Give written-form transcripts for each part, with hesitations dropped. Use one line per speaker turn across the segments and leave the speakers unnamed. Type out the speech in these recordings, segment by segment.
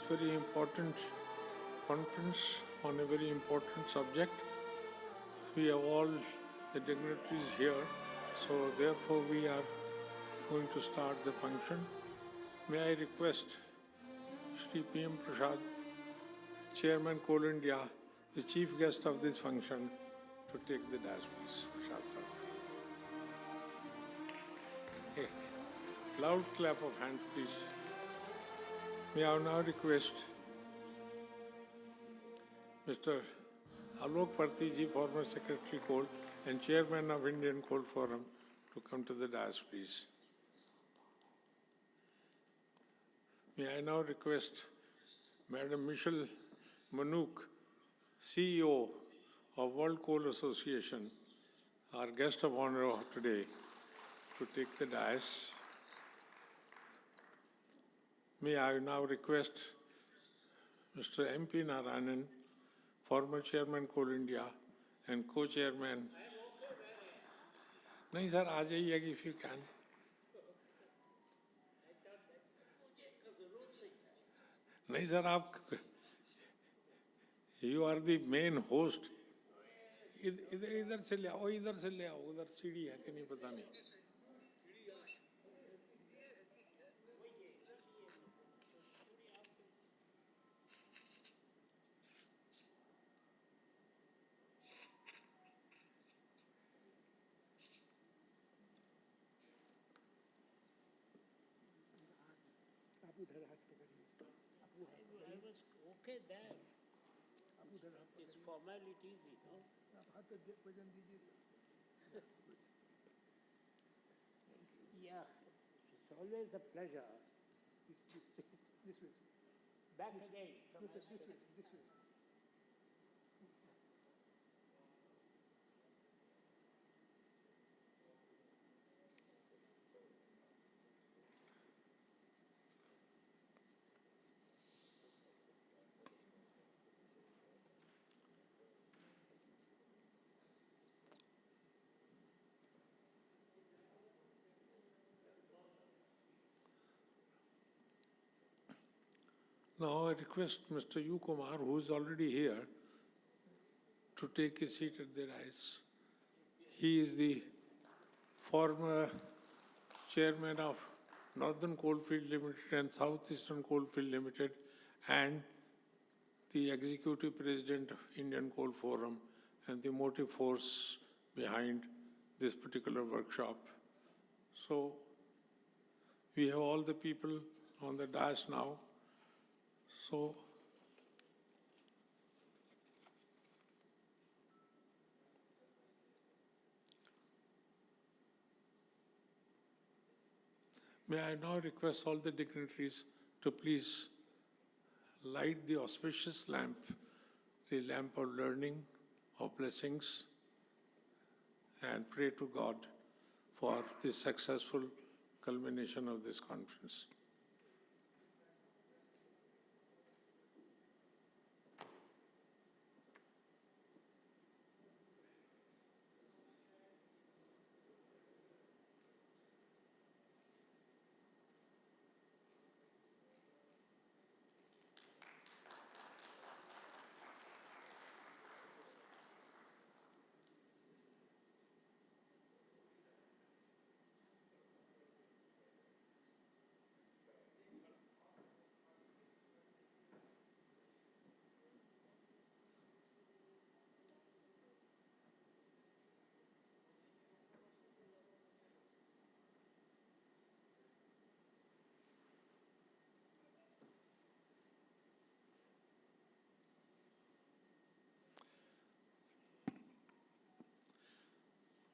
very important conference on a very important subject. We have all the dignitaries here, so therefore we are going to start the function. May I request Shri P.M. Prasad, Chairman Coal India, the chief guest of this function, to take the dais, please. Prasad sir. Okay. Loud clap of hands, please. May I now request Mr. Alok Partiji, former Secretary Coal and Chairman of Indian Coal Forum, to come to the dais, please. May I now request Madam Michelle Manouk, CEO of World Coal Association, our guest of honor of today, to take the dais. May I now request Mr. M.P. Narayanan, former Chairman Coal India and Co-Chairman. नहीं sir आ जाइए if you can. नहीं sir आप you are the main host. इधर से ले आओ उधर सीढ़ी है कि नहीं पता नहीं.
I was okay there. It's formalities, you know. Yeah, it's always a pleasure.
This way.
Back again.
This way.
Now I request Mr. U. Kumar, who is already here, to take his seat at the dais. He is the former chairman of Northern Coalfield Limited and Southeastern Coalfield Limited and the executive president of Indian Coal Forum and the motive force behind this particular workshop. So we have all the people on the dais now. So may I now request all the dignitaries to please light the auspicious lamp, the lamp of learning, of blessings, and pray to God for the successful culmination of this conference.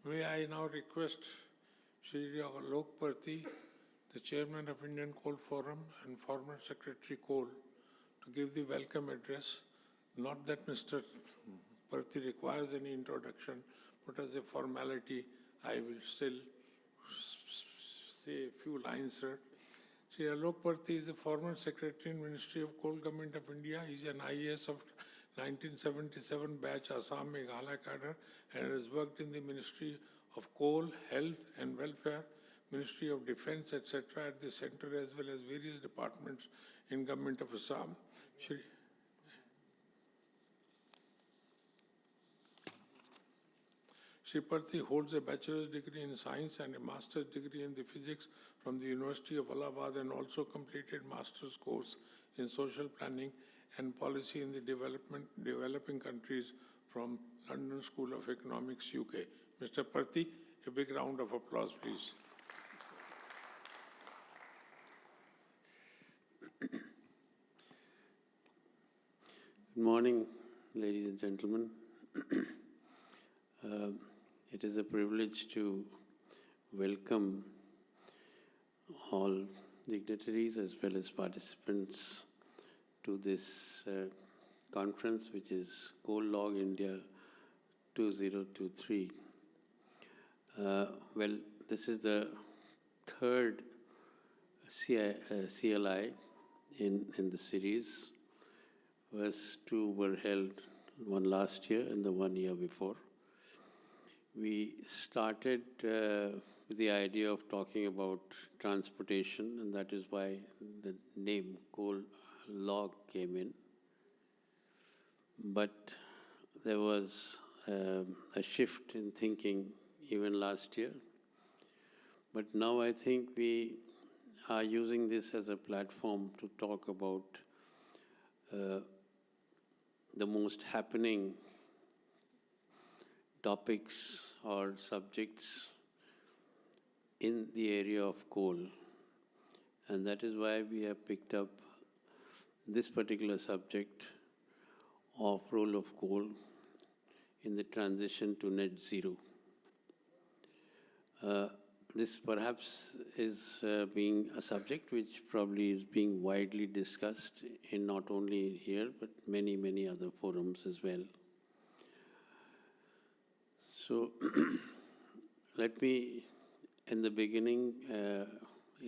May I now request Shri Alok Parti, the chairman of Indian Coal Forum and former Secretary Coal, to give the welcome address. Not that Mr. Parti requires any introduction, but as a formality, I will still say a few lines, sir. Shri Alok Parti is the former Secretary in Ministry of Coal Government of India. He is an IAS of 1977 batch Assam Meghalaya cadre and has worked in the Ministry of Coal, Health and Welfare, Ministry of Defence, etc. at the centre as well as various departments in Government of Assam. Shri Parthi holds a bachelor's degree in science and a master's degree in the physics from the University of Allahabad, and also completed master's course in social planning and policy in the developing countries from London School of Economics, UK. Mr. Parthi, a big round of applause, please.
Good morning, ladies and gentlemen. It is a privilege to welcome all dignitaries as well as participants to this conference, which is COALLOG India 2023. Well, this is the third CLI in the series. First two were held, one last year and the one year before. We started with the idea of talking about transportation, and that is why the name COALLOG came in. But there was a shift in thinking even last year. But now I think we are using this as a platform to talk about the most happening topics or subjects in the area of coal. And that is why we have picked up this particular subject of role of coal in the transition to net zero. This perhaps is being a subject which probably is being widely discussed in not only here, but many, many other forums as well. So let me, in the beginning,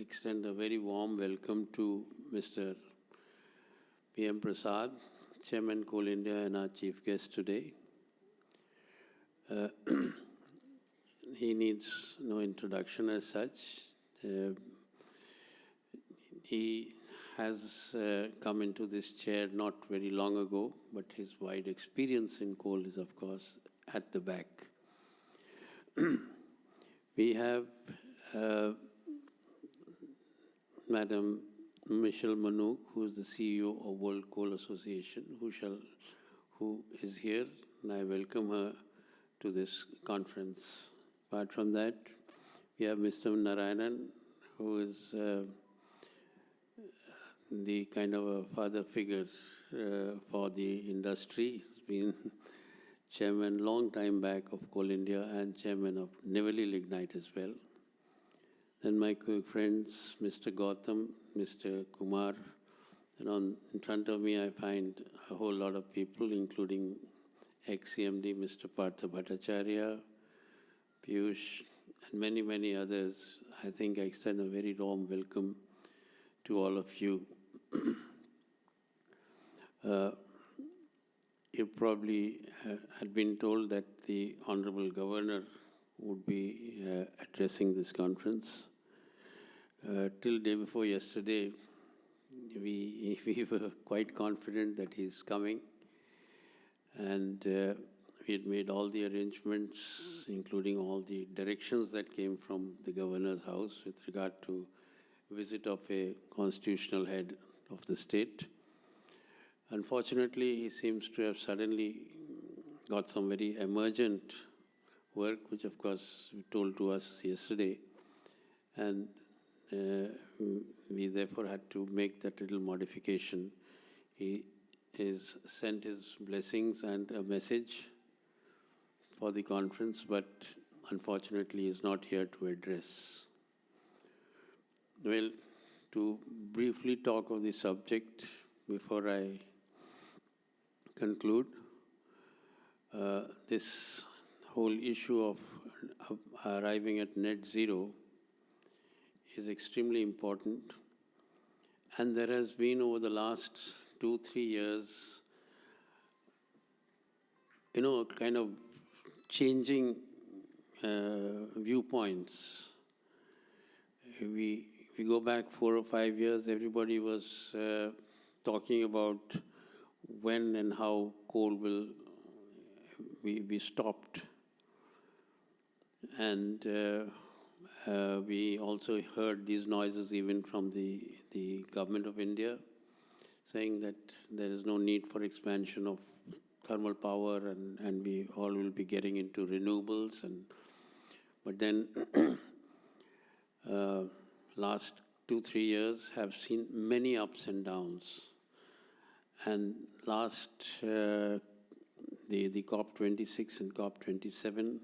extend a very warm welcome to Mr. P.M. Prasad, Chairman Coal India and our chief guest today. He needs no introduction as such. He has come into this chair not very long ago, but his wide experience in coal is, of course, at the back. We have Madam Michelle Manook, who is the CEO of World Coal Association, who is here, and I welcome her to this conference. Apart from that, we have Mr. Narayanan, who is the kind of a father figure for the industry. He's been chairman long time back of Coal India and chairman of Nivali Lignite as well. Then my friends, Mr. Gautam, Mr. Kumar, and in front of me I find a whole lot of people, including ex-CMD Mr. Partha Bhattacharya, Piyush, and many, many others. I think I extend a very warm welcome to all of you. You probably had been told that the Honorable Governor would be addressing this conference. Till day before yesterday, we were quite confident that he's coming, and we had made all the arrangements, including all the directions that came from the Governor's house with regard to visit of a constitutional head of the state. Unfortunately, he seems to have suddenly got some very emergent work, which of course he told to us yesterday, and we therefore had to make that little modification. He has sent his blessings and a message for the conference, but unfortunately is not here to address. Well, to briefly talk of the subject before I conclude, this whole issue of arriving at net zero is extremely important, and there has been over the last 2-3 years, kind of changing viewpoints. We if you go back 4 or 5 years, everybody was talking about when and how coal will be stopped. And we also heard these noises even from the government of India, saying that there is no need for expansion of thermal power and we all will be getting into renewables. But then last 2-3 years have seen many ups and downs. And last, the COP26 and COP27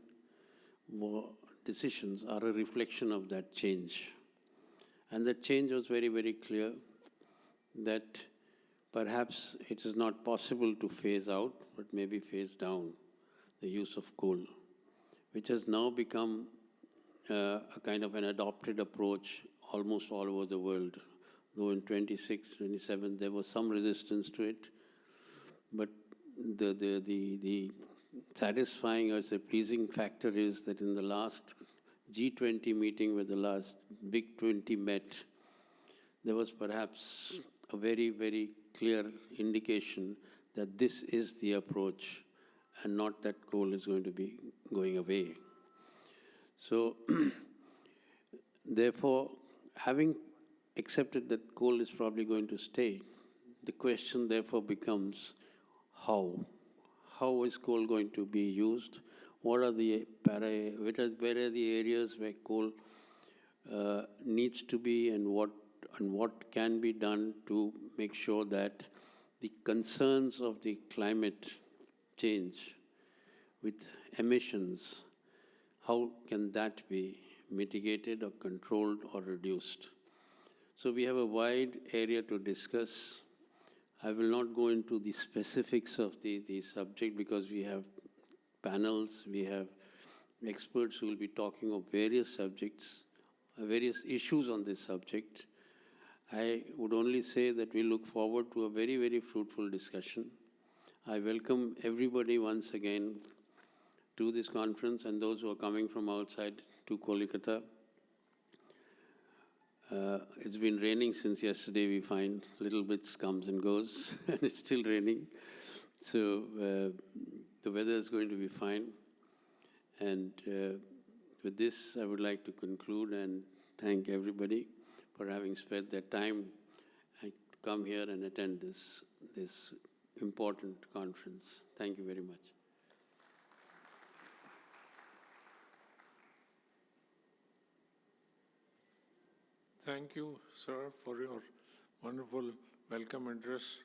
decisions are a reflection of that change. And that change was very, very clear that perhaps it is not possible to phase out, but maybe phase down the use of coal, which has now become a kind of an adopted approach almost all over the world. Though in 26, 27, there was some resistance to it, but the satisfying or the pleasing factor is that in the last G20 meeting, where the last big 20 met, there was perhaps a very, very clear indication that this is the approach and not that coal is going to be going away. So, therefore, having accepted that coal is probably going to stay, the question therefore becomes how? How is coal going to be used? What are the where are the areas where coal needs to be, and what can be done to make sure that the concerns of the climate change with emissions, how can that be mitigated or controlled or reduced? So we have a wide area to discuss. I will not go into the specifics of the subject because we have panels, we have experts who will be talking of various subjects, various issues on this subject. I would only say that we look forward to a very, very fruitful discussion. I welcome everybody once again to this conference and those who are coming from outside to Kolkata. It's been raining since yesterday, we find. Little bits comes and goes, and it's still raining. So the weather is going to be fine. And with this, I would like to conclude and thank everybody for having spent their time to come here and attend this important conference. Thank you very much.
Thank you, sir, for your wonderful welcome address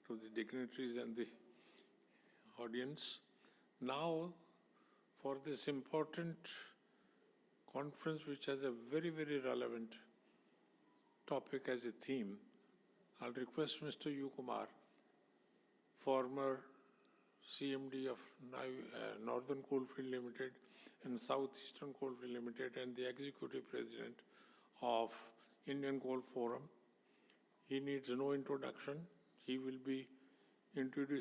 to the dignitaries and the audience. Now, for this important conference, which has a very, very relevant topic as a theme, I'll request Mr. U. Kumar, former CMD of Northern Coalfield Limited and Southeastern Coalfield Limited and the Executive President of Indian Coal Forum. He needs no introduction. He will be introducing